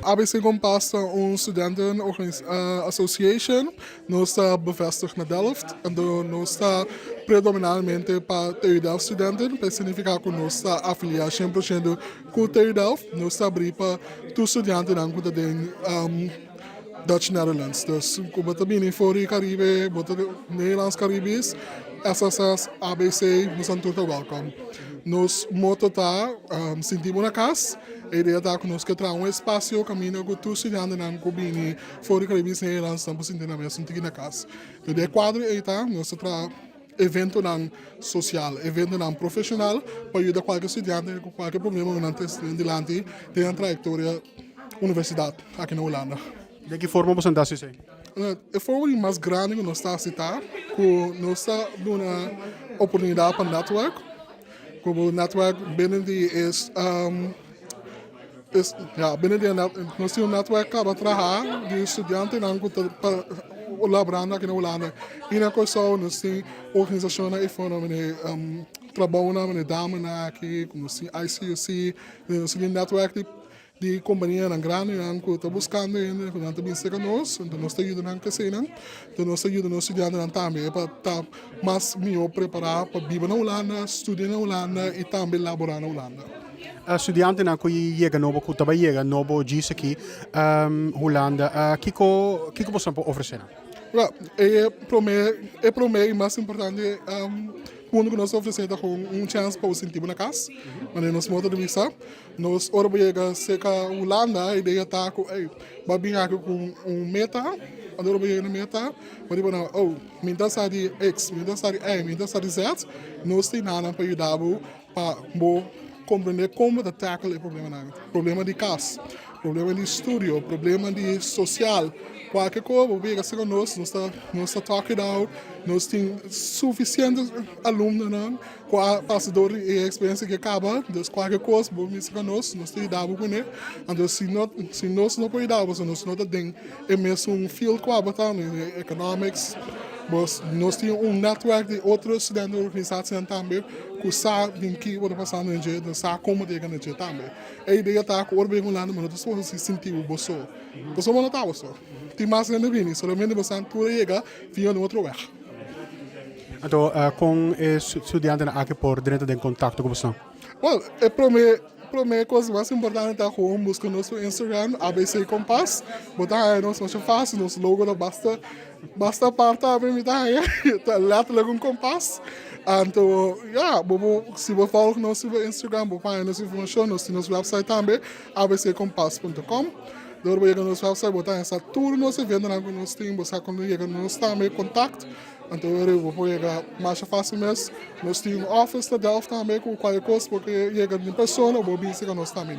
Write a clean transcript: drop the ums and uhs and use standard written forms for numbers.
ABC Compas is een studiantenan Nós está bevestigd naar Delft. En nós está predominantemente para TU Delft studenten. Dat significa que nós está afiliado 100% com TU Delft. Nós está abrir para os estudantes que têm Dutch Netherlands. Dus como também em fora Caribe, Nederlands Caribisch, SSS, ABC, nós estamos todos welcome. Nós moto tá sentimos na casa. A ideia tá que nós que trazer espaço caminho com os estudantes na Cubini, fora Caribisch, Nederlands, estamos sentindo mesmo sentir na casa. Então, de quadro aí tá, nós tra evento social, evento profissional, para ajudar qualquer estudante com qualquer problema no delante tem uma trajetória universidade aqui na Holanda. De que forma você está assim? A forma mais grande que nós estamos a citar, que nós estamos dando uma oportunidade para o network. Como o network binnen die binnen die nós temos um network para trabalhar de estudantes para laborar aqui na Holanda. E na Kòrsou nós temos organizações aí fora, trabalham na dama aqui, como nós temos ICUC, nós temos um network de companhia grande que está buscando ainda, que também chega nós, então nós estamos ajudando a crescer, então nós estamos ajudando os estudantes também para estar mais melhor preparados para viver na Holanda, estudar na Holanda e também laborar na Holanda. Studenten que chegam novo, que também chegam novo diz aqui, Hulanda, que você pode oferecer? Para mim, o mais importante quando nós oferecemos chance para o incentivo na casa, mas nós modo de vista, nós ora chega seca Hulanda, a ideia está com, vai vir aqui com meta, agora vai na meta, vai dizer minta sari X, minta sari Y, minta sari Z, nós temos nada para ajudar para compreender como tackle o problema de casa, problema de estudo, problema de social. Qualquer coisa, vou chegar nós estamos talking out, nós temos suficientes alunos, com a passadora e a experiência que acaba, então qualquer coisa, vou chegar nós temos dado com ele, então se nós não podemos dar, nós não temos é mesmo field que abata, economics, nós temos network de outros estudantes da organização também, que sabem o que está passando no dia, sabem como chegar no dia também. A ideia está que o Orbem Hulanda, mas nós estamos sentindo o bolso. Você não está bolso. Tem mais ainda vindo, somente você não chega via um outro lugar. Então, com os estudantes aqui por dentro de contato com você? Well, para mim, a coisa mais importante é que buscar nosso Instagram, ABC Compas, botar aí nosso fácil, nosso logo, basta partar para mim, letra com Compas. Então, se você fala nosso Instagram, você vai nossa informação, nosso website também, abccompas.com. Door we gaan ons website botar essa tudo nós vendo na nós temos você quando chega nós também contato então eu vou chegar mais fácil mesmo nós temos office da Delft também com qualquer coisa porque chega de pessoa vou vir chegar nós também